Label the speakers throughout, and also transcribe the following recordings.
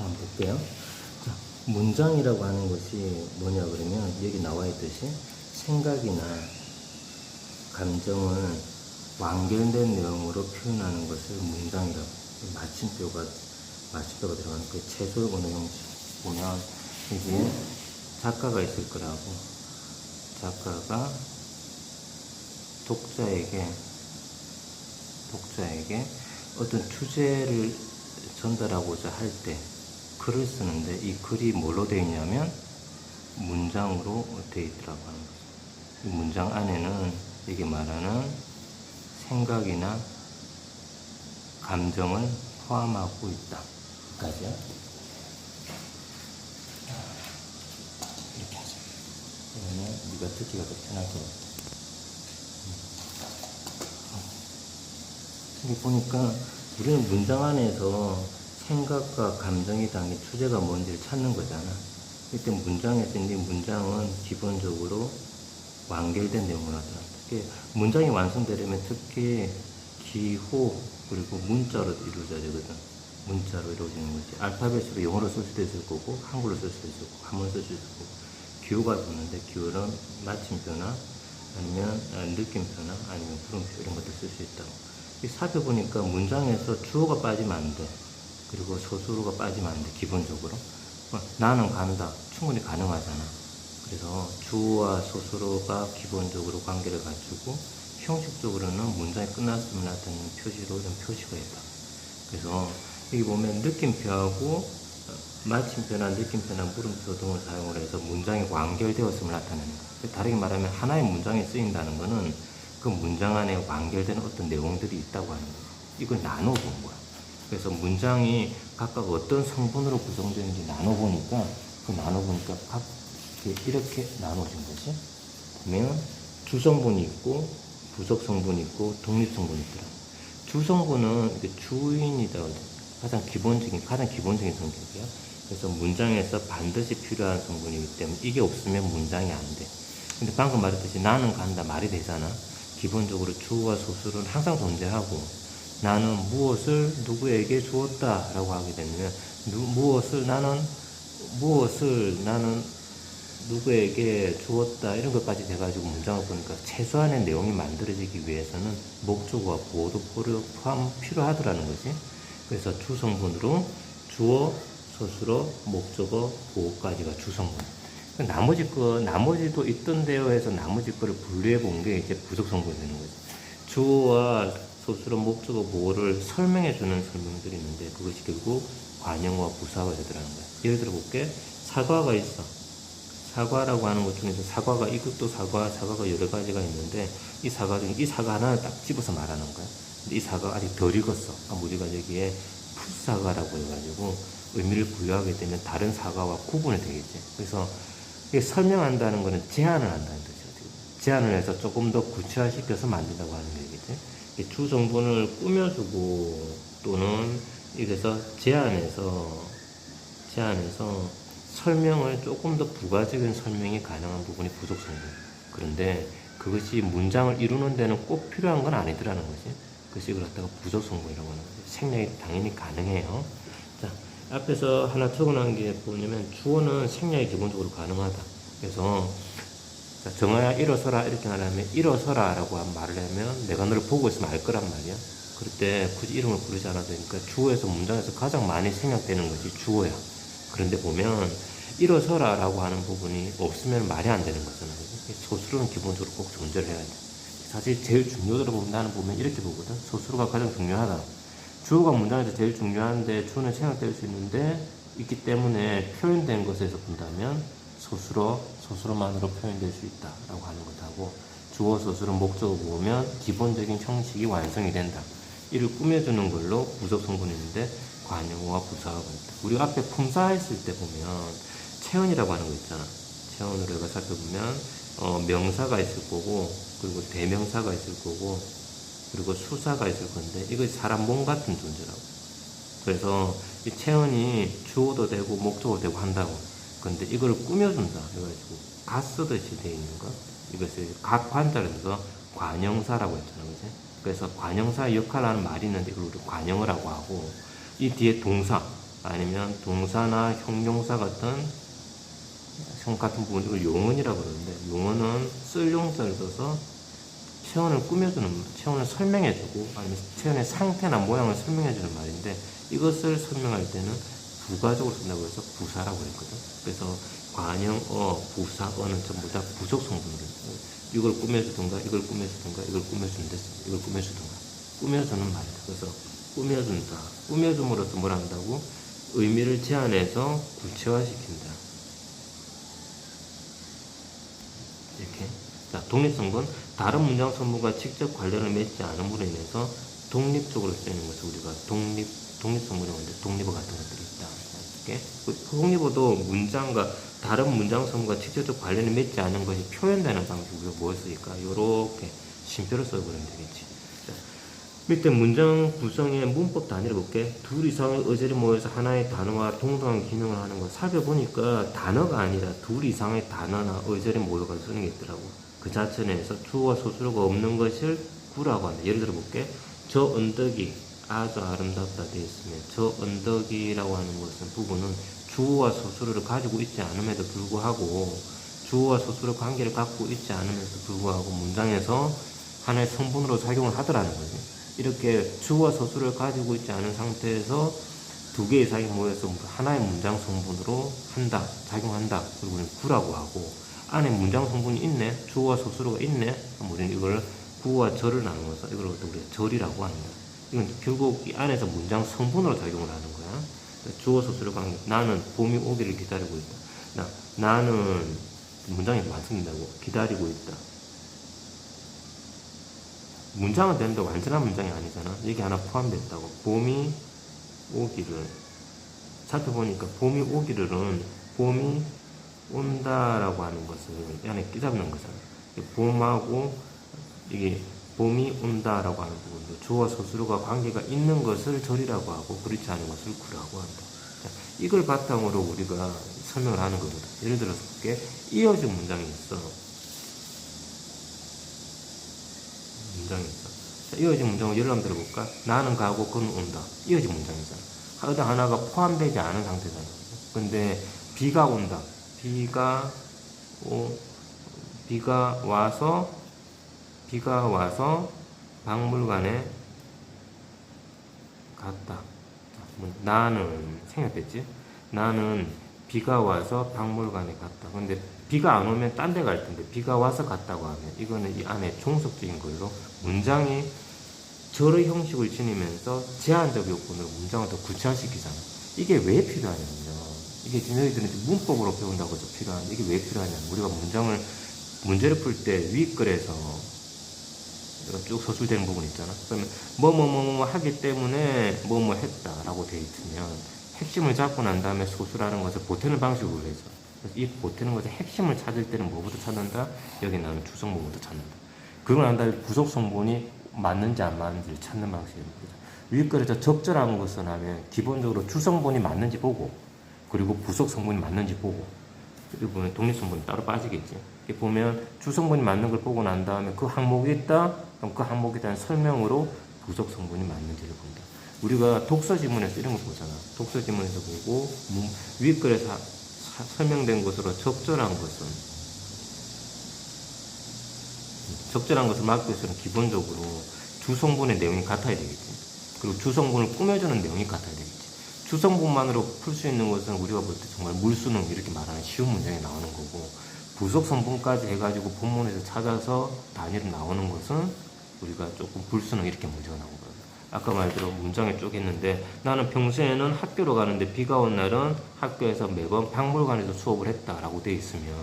Speaker 1: 자, 한번 볼게요. 자, 문장이라고 하는 것이 뭐냐 그러면 여기 나와 있듯이 생각이나 감정을 완결된 내용으로 표현하는 것을 문장이라고. 마침표가 들어가는 그 최소 언어 형식 보면 이게 작가가 있을 거라고. 작가가 독자에게 어떤 주제를 전달하고자 할 때 글을 쓰는데 이 글이 뭘로 되어 있냐면 문장으로 되어 있더라고 하는 거죠. 이 문장 안에는 이게 말하는 생각이나 감정을 포함하고 있다. 까지요. 이렇게 하자. 그러면 네가 듣기가 더 편할 것 같아. 여기 보니까 우리는 문장 안에서 생각과 감정이 담긴 주제가 뭔지를 찾는 거잖아. 이때 문장에서 이 문장은 기본적으로 완결된 내용을 하더라. 특히 문장이 완성되려면 특히 기호 그리고 문자로 이루어져야 되거든. 문자로 이루어지는 거지. 알파벳으로 영어로 쓸 수도 있을 거고 한글로 쓸 수도 있을 거고 한문로 쓸 수도 있을 거고 기호가 붙는데 기호는 마침표나 아니면 느낌표나 아니면 부름표 이런 것들 쓸 수 있다고. 이 살펴보니까 문장에서 주어가 빠지면 안 돼. 그리고 소수로가 빠지면 안 돼. 기본적으로 나는 간다 충분히 가능하잖아. 그래서 주어와 소수로가 기본적으로 관계를 갖추고 형식적으로는 문장이 끝났음을 나타내는 표시로 이런 표시가 있다. 그래서 여기 보면 느낌표하고 마침표나 느낌표나 물음표 등을 사용을 해서 문장이 완결되었음을 나타내는 거야. 다르게 말하면 하나의 문장이 쓰인다는 것은 그 문장 안에 완결되는 어떤 내용들이 있다고 하는 거야. 이걸 나눠본 거야. 그래서 문장이 각각 어떤 성분으로 구성되는지 나눠보니까 각 이렇게 나눠진 거지. 보면 주성분이 있고 부속성분이 있고 독립성분이 있더라. 주성분은 주인이다. 가장 기본적인 성격이야. 그래서 문장에서 반드시 필요한 성분이기 때문에 이게 없으면 문장이 안 돼. 근데 방금 말했듯이 나는 간다 말이 되잖아. 기본적으로 주어와 소수는 항상 존재하고 나는 무엇을 누구에게 주었다 라고 하게 되면 나는 누구에게 주었다 이런 것까지 돼가지고 문장을 보니까 최소한의 내용이 만들어지기 위해서는 목적어와 보어도 필요하더라는 거지. 그래서 주성분으로 주어, 소수로, 목적어, 보어까지가 주성분. 나머지도 있던데요 해서 나머지 거를 분류해 본 게 이제 부속성분이 되는 거지. 주어와 소수로, 목적어, 보어를 설명해 주는 설명들이 있는데 그것이 결국 관형어와 부사가 되더라는 거야. 예를 들어 볼게. 사과가 있어. 사과라고 하는 것 중에서 이것도 사과가 여러 가지가 있는데 이 사과 중에 이 사과 하나를 딱 집어서 말하는 거야. 근데 이 사과가 아직 덜 익었어. 우리가 여기에 풋사과라고 해가지고 의미를 부여하게 되면 다른 사과와 구분이 되겠지. 그래서 이게 설명한다는 것은 제안을 한다는 뜻이야. 제안을 해서 조금 더 구체화시켜서 만든다고 하는 얘기지. 주성분을 꾸며주고 또는 이래서 제안해서 설명을 조금 더 부가적인 설명이 가능한 부분이 부속성분. 그런데 그것이 문장을 이루는 데는 꼭 필요한 건 아니더라는 거지. 그래서 이걸 갖다가 부속성분이라고 하는 거지. 생략이 당연히 가능해요. 자, 앞에서 하나 적어놓은 게 뭐냐면 주어는 생략이 기본적으로 가능하다. 그래서 정아야 일어서라 이렇게 말하면 일어서라 라고 말을 하면 내가 너를 보고 있으면 알 거란 말이야. 그럴 때 굳이 이름을 부르지 않아도 되니까 주어에서 문장에서 가장 많이 생략되는 것이 주어야. 그런데 보면 일어서라 라고 하는 부분이 없으면 말이 안 되는 거잖아. 소수로는 기본적으로 꼭 존재를 해야 돼. 사실 제일 중요하다고 보면 나는 이렇게 보거든. 소수로가 가장 중요하다. 주어가 문장에서 제일 중요한데 주어는 생략될 수 있는데 있기 때문에 표현된 것에서 본다면 소수로만으로 표현될 수 있다 라고 하는 것하고 주어 소수로 목적어 보면 기본적인 형식이 완성이 된다. 이를 꾸며주는 걸로 부속성분이 있는데 관형어와 부사가 있다. 우리 앞에 품사 했을 때 보면 체언이라고 하는 거 있잖아. 체언으로 내가 살펴보면 명사가 있을 거고 그리고 대명사가 있을 거고 그리고 수사가 있을 건데 이거 사람 몸 같은 존재라고. 그래서 이 체언이 주어도 되고 목적어도 되고 한다고. 그런데 이걸 꾸며준다 해가지고 가 쓰듯이 되어 있는 거. 이것을 각 관자에서 관형사라고 했잖아, 그지? 그래서 관형사의 역할을 하는 말이 있는데 이걸 우리 관형어라고 하고 이 뒤에 동사 아니면 동사나 형용사 같은 부분, 이걸 용언이라고 그러는데, 용언은 쓸 용자를 써서 체온을 꾸며주는, 체온을 설명해주고, 아니면 체온의 상태나 모양을 설명해주는 말인데, 이것을 설명할 때는 부가적으로 쓴다고 해서 부사라고 했거든. 그래서 관형, 부사, 어는 전부 다 부속 성분으로 이걸 꾸며주든가, 이걸 꾸며주든가, 이걸 꾸며준다, 이걸 꾸며주든가. 꾸며주는 말이다. 그래서 꾸며준다. 꾸며줌으로써 뭘 한다고? 의미를 제한해서 구체화시킨다. 이렇게. 자, 독립성분. 다른 문장 성분과 직접 관련을 맺지 않음으로 인해서 독립적으로 쓰이는 것을 우리가 독립성분이라고 하는데, 독립어 같은 것들이 있다. 이렇게. 독립어도 문장과 다른 문장 성분과 직접적 관련을 맺지 않은 것이 표현되는 방식으로 뭘 쓰일까? 요렇게 쉼표를 써버리면 되겠지. 자, 밑에 문장 구성의 문법 단위를 볼게. 둘 이상의 어절이 모여서 하나의 단어와 동등한 기능을 하는 거 살펴보니까 단어가 아니라 둘 이상의 단어나 어절이 모여서 쓰는 게 있더라고. 그 자체 내에서 주어와 소수로가 없는 것을 구라고 한다. 예를 들어 볼게. 저 언덕이 아주 아름답다 되어 있으면 저 언덕이라고 하는 것은 부분은 주어와 소수를 가지고 있지 않음에도 불구하고 주어와 소수의 관계를 갖고 있지 않음에도 불구하고 문장에서 하나의 성분으로 작용을 하더라는 거지. 이렇게 주어와 소수를 가지고 있지 않은 상태에서 두 개 이상이 모여서 하나의 문장 성분으로 한다, 작용한다. 그리고 우리는 구라고 하고, 안에 문장 성분이 있네, 주어와 소수가 있네. 우리는 이걸 구와 절을 나누어서 이걸 우리가 절이라고 한다. 이건 결국 이 안에서 문장 성분으로 작용을 하는 거야. 주어 소수를 관계. 나는 봄이 오기를 기다리고 있다. 나는 문장이 완성된다고 기다리고 있다. 문장은 되는데 완전한 문장이 아니잖아. 여기 하나 포함됐다고. 봄이 오기를. 살펴보니까 봄이 오기를은 봄이 온다라고 하는 것을 이 안에 끼잡는 거잖아. 봄하고 이게 봄이 온다라고 하는 부분도 주어 소수로가 관계가 있는 것을 절이라고 하고 그렇지 않은 것을 구라고 한다. 자, 이걸 바탕으로 우리가 설명을 하는 거거든. 예를 들어서 볼게. 이어진 문장이 있어. 자, 이어진 문장을 예를 한번 들어볼까? 나는 가고 그는 온다. 이어진 문장이잖아. 어떤 하나가 포함되지 않은 상태잖아. 근데 비가 온다. 비가 와서 박물관에 갔다. 나는 생략됐지? 나는 비가 와서 박물관에 갔다. 근데 비가 안 오면 딴 데 갈 텐데 비가 와서 갔다고 하면 이거는 이 안에 종속적인 걸로 문장이 절의 형식을 지니면서 제한적 요건으로 문장을 더 구체화시키잖아. 이게 왜 필요하냐면요. 이게 지금 너희들은 문법으로 배운다고 해서 필요한데 이게 왜 필요하냐면 우리가 문제를 풀 때 윗글에서 쭉 서술되는 부분 있잖아. 그러면 뭐 하기 때문에 뭐 했다라고 돼 있으면 핵심을 잡고 난 다음에 소수라는 것을 보태는 방식으로 해서 이 보태는 것의 핵심을 찾을 때는 뭐부터 찾는다? 여기 나오는 주성분부터 찾는다. 그러고 난 다음에 부속 성분이 맞는지 안 맞는지를 찾는 방식입니다. 윗글에서 적절한 것을 하면 기본적으로 주성분이 맞는지 보고 그리고 부속 성분이 맞는지 보고 여기 보면 독립성분이 따로 빠지겠지. 이렇게 보면 주성분이 맞는 걸 보고 난 다음에 그 항목이 있다? 그럼 그 항목에 대한 설명으로 부속 성분이 맞는지를 본다. 우리가 독서 지문에서 이런 거 보잖아. 독서 지문에서 보고 윗글에서 설명된 것으로 적절한 것을 막기 위해서는 기본적으로 주성분의 내용이 같아야 되겠지. 그리고 주성분을 꾸며주는 내용이 같아야 되겠지. 주성분만으로 풀 수 있는 것은 우리가 볼 때 정말 물수능 이렇게 말하는 쉬운 문장이 나오는 거고 부속 성분까지 해가지고 본문에서 찾아서 단위로 나오는 것은 우리가 조금 불수능 이렇게 문제가 나온 거예요. 아까 말대로 문장에 쪼갰는데 나는 평소에는 학교로 가는데 비가 온 날은 학교에서 매번 박물관에서 수업을 했다라고 돼 있으면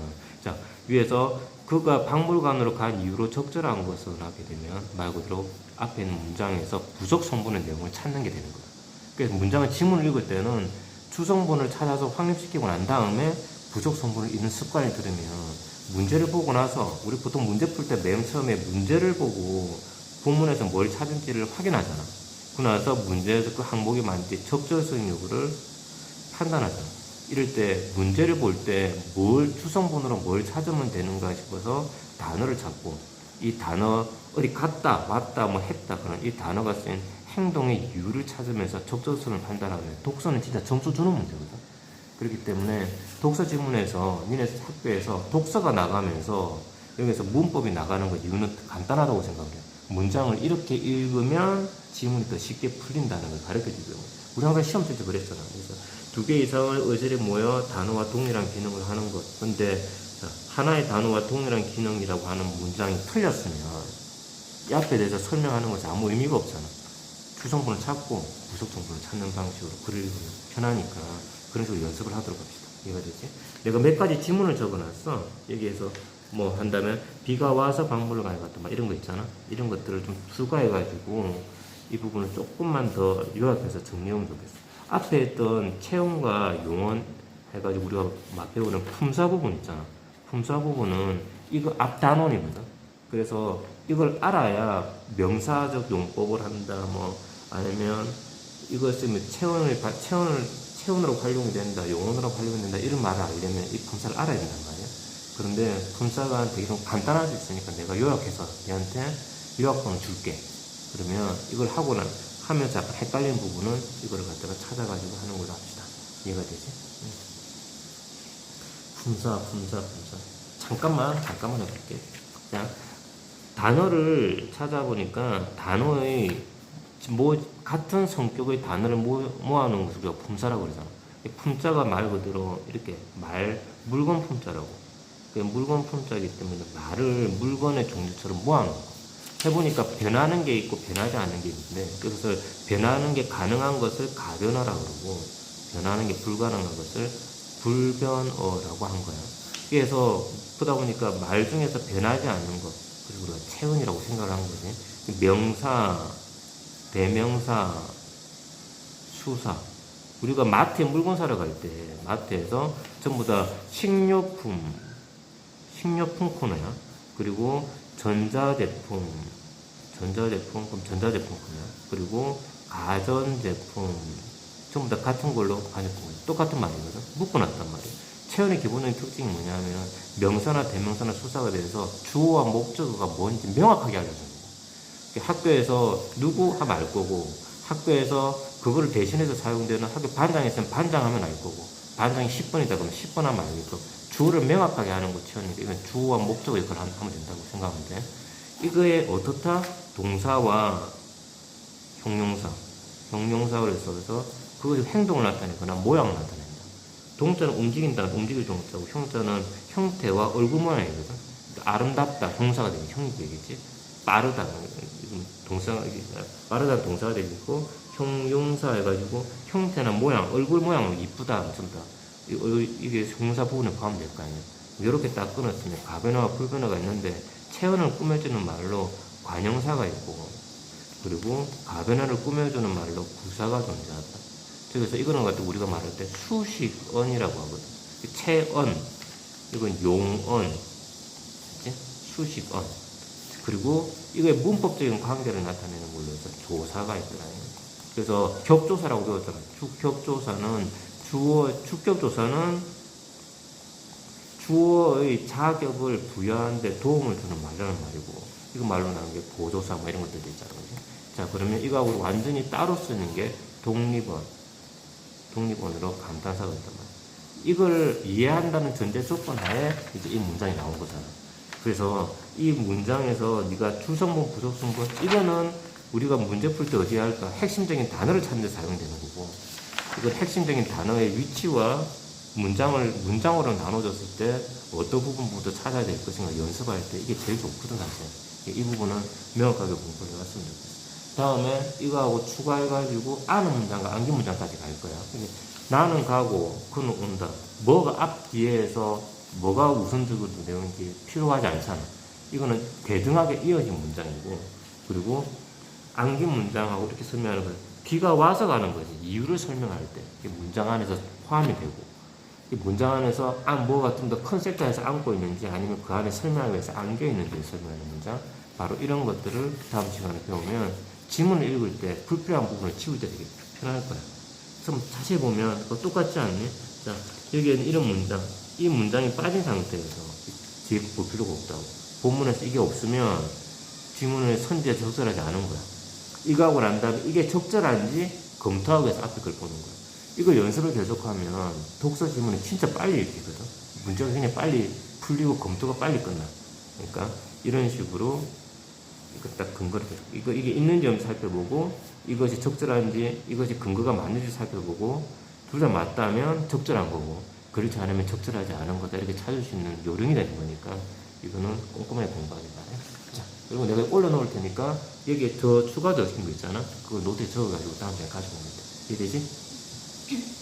Speaker 1: 자 위에서 그가 박물관으로 간 이유로 적절한 것을 하게 되면 말 그대로 앞에 있는 문장에서 부속 성분의 내용을 찾는 게 되는 거예요. 그래서 문장의 지문을 읽을 때는 주성분을 찾아서 확립시키고 난 다음에 부속 성분을 읽는 습관이 들으면 문제를 보고 나서 우리 보통 문제 풀 때 맨 처음에 문제를 보고 본문에서 뭘 찾은지를 확인하잖아. 그러고 나서 문제에서 그 항목이 맞는지 적절성 여부를 판단하잖아. 이럴 때 문제를 볼 때 주성분으로 뭘 찾으면 되는가 싶어서 단어를 찾고 이 단어 어디 갔다 왔다 뭐 했다 그런 이 단어가 쓰인
Speaker 2: 행동의 이유를 찾으면서 적절성을 판단하면 독서는 진짜 점수 주는 문제거든. 그렇기 때문에 독서 지문에서 니네 학교에서 독서가 나가면서 여기서 문법이 나가는 거 이유는 간단하다고 생각해요. 문장을 이렇게 읽으면 지문이 더 쉽게 풀린다는 걸 가르쳐주고요. 우리 항상 시험 칠 때 그랬잖아. 그래서 2개 이상의 어절에 모여 단어와 동일한 기능을 하는 것. 근데 하나의 단어와 동일한 기능이라고 하는 문장이 틀렸으면 이 앞에 대해서 설명하는 것이 아무 의미가 없잖아. 주성분을 찾고 부속성분을 찾는 방식으로 글을 읽으면 편하니까 그런 식으로 연습을 하도록 합시다. 이해가 되지? 내가 몇 가지 지문을 적어놨어. 여기에서 뭐 한다면 비가 와서 박물관에 갔다 막 이런 거 있잖아. 이런 것들을 좀 추가해가지고 이 부분을 조금만 더 요약해서 정리하면 좋겠어. 앞에 있던 체험과 용언 해가지고 우리가 막 배우는 품사 부분 있잖아. 품사 부분은 이거 앞 단원이거든. 그래서 이걸 알아야 명사적 용법을 한다, 뭐 아니면 이걸 쓰면 체온으로 활용이 된다, 용언으로 활용이 된다 이런 말을 알려면 이 품사를 알아야 된단 말이야. 그런데 품사가 되게 좀 간단할 수 있으니까 내가 요약해서 얘한테 요약본을 줄게. 그러면 이걸 하면서 약간 헷갈리는 부분은 이거를 갖다가 찾아가지고 하는 걸로 합시다. 이해가 되지? 품사. 잠깐만 해볼게. 자, 단어를 찾아보니까 단어의 같은 성격의 단어를 모아놓은 것을 우리가 품사라고 그러잖아. 품자가 말 그대로 이렇게 물건 품자라고. 물건 품자이기 때문에 말을 물건의 종류처럼 모아놓은 거. 해보니까 변하는 게 있고 변하지 않는 게 있는데, 그래서 변하는 게 가능한 것을 가변어라고 그러고 변하는 게 불가능한 것을 불변어라고 한 거야. 그래서 보다 보니까 말 중에서 변하지 않는 것, 그리고 우리가 체언이라고 생각을 한 거지. 명사, 대명사, 수사. 우리가 마트에 물건 사러 갈 때 마트에서 전부 다 식료품 코너야. 그리고 전자제품 그럼 전자제품 코너야. 그리고 가전제품 전부 다 같은 걸로 똑같은 말이거든. 묶어놨단 말이야. 체언의 기본적인 특징이 뭐냐면 명사나 대명사나 수사가 대해서 주어와 목적어가 뭔지 명확하게 알려줍니다. 학교에서 누구 하면 알 거고, 학교에서 그거를 대신해서 사용되는 학교 반장이 있으면 반장 하면 알 거고, 반장이 10번이다 그러면 10번 하면 알겠고, 주어를 명확하게 하는 거 체언이니까 이건 주어와 목적어의 걸 하면 된다고 생각하면 돼. 이거에 어떻다? 동사와 형용사를 써서 그 행동을 나타내거나 모양을 나타낸다. 동자는 움직인다는 움직일 동자고, 형자는 형태와 얼굴 모양이거든. 아름답다 동사가 되면 형이 되겠지. 빠르다 빠르다는 동사가 되고, 형용사 해가지고 형태나 모양, 얼굴 모양은 이쁘다 전부 다 이게 형용사 부분에 포함될 거 아니에요. 이렇게 딱 끊었으면 가변어와 불변어가 있는데, 체언을 꾸며주는 말로 관형사가 있고, 그리고 가변어를 꾸며주는 말로 구사가 존재한다. 그래서 이거는 가지고 우리가 말할 때 수식언이라고 하거든. 체언, 이건 용언, 그치? 수식언. 그리고 이게 문법적인 관계를 나타내는 걸로 해서 조사가 있더라. 그래서 격조사라고 배웠잖아. 주격조사는 주어의 자격을 부여하는데 도움을 주는 말이라는 말이고, 이거 말로 나오는 게 보조사 뭐 이런 것들도 있잖아. 자, 그러면 이거하고 완전히 따로 쓰는 게 독립언으로 감탄사가 있단 말이야. 이걸 이해한다는 전제 조건 하에 이제 이 문장이 나온 거잖아. 그래서 이 문장에서 네가 주성분, 부속성분, 이거는 우리가 문제 풀 때 어디에 할까? 핵심적인 단어를 찾는 데 사용되는 거고, 이건 핵심적인 단어의 위치와 문장으로 나눠졌을 때 어떤 부분부터 찾아야 될 것인가 연습할 때 이게 제일 좋거든, 사실. 이 부분은 명확하게 공부를 해왔으면 좋겠어. 다음에 이거하고 추가해가지고 아는 문장과 암기 문장까지 갈 거야. 나는 가고 그는 온다. 뭐가 앞뒤에서 뭐가 우선적으로 내용이 필요하지 않잖아. 이거는 대등하게 이어진 문장이고, 그리고 암기 문장하고 이렇게 설명하는 건 비가 와서 가는 거지. 이유를 설명할 때 문장 안에서 포함이 되고, 이 문장 안에서 뭐가 좀 더 큰 섹터에서 안고 있는지, 아니면 그 안에 설명하기 위해서 안겨 있는지 설명하는 문장, 바로 이런 것들을 다음 시간에 배우면 지문을 읽을 때 불필요한 부분을 치울 때 되게 편할 거야. 그럼 자세히 보면 그거 똑같지 않니? 자, 여기에는 이런 문장, 이 문장이 빠진 상태에서 뒤에 볼 필요가 없다고. 본문에서 이게 없으면 지문의 선지에 적절하지 않은 거야. 이거 하고 난 다음에 이게 적절한지 검토하고 해서 앞에 걸 보는 거야. 이걸 연습을 계속하면 독서 지문이 진짜 빨리 읽히거든. 문제가 그냥 빨리 풀리고 검토가 빨리 끝나. 그러니까 이런 식으로 이거 딱 근거를 이게 있는지 없는지 살펴보고 이것이 적절한지 이것이 근거가 맞는지 살펴보고 둘 다 맞다면 적절한 거고 그렇지 않으면 적절하지 않은 거다 이렇게 찾을 수 있는 요령이 되는 거니까 이거는 꼼꼼하게 공부하기다. 자, 그리고 내가 올려놓을 테니까 여기에 더 추가적인 거 있잖아. 그걸 노트에 적어가지고 다음 주에 가져오면 돼. 이해되지?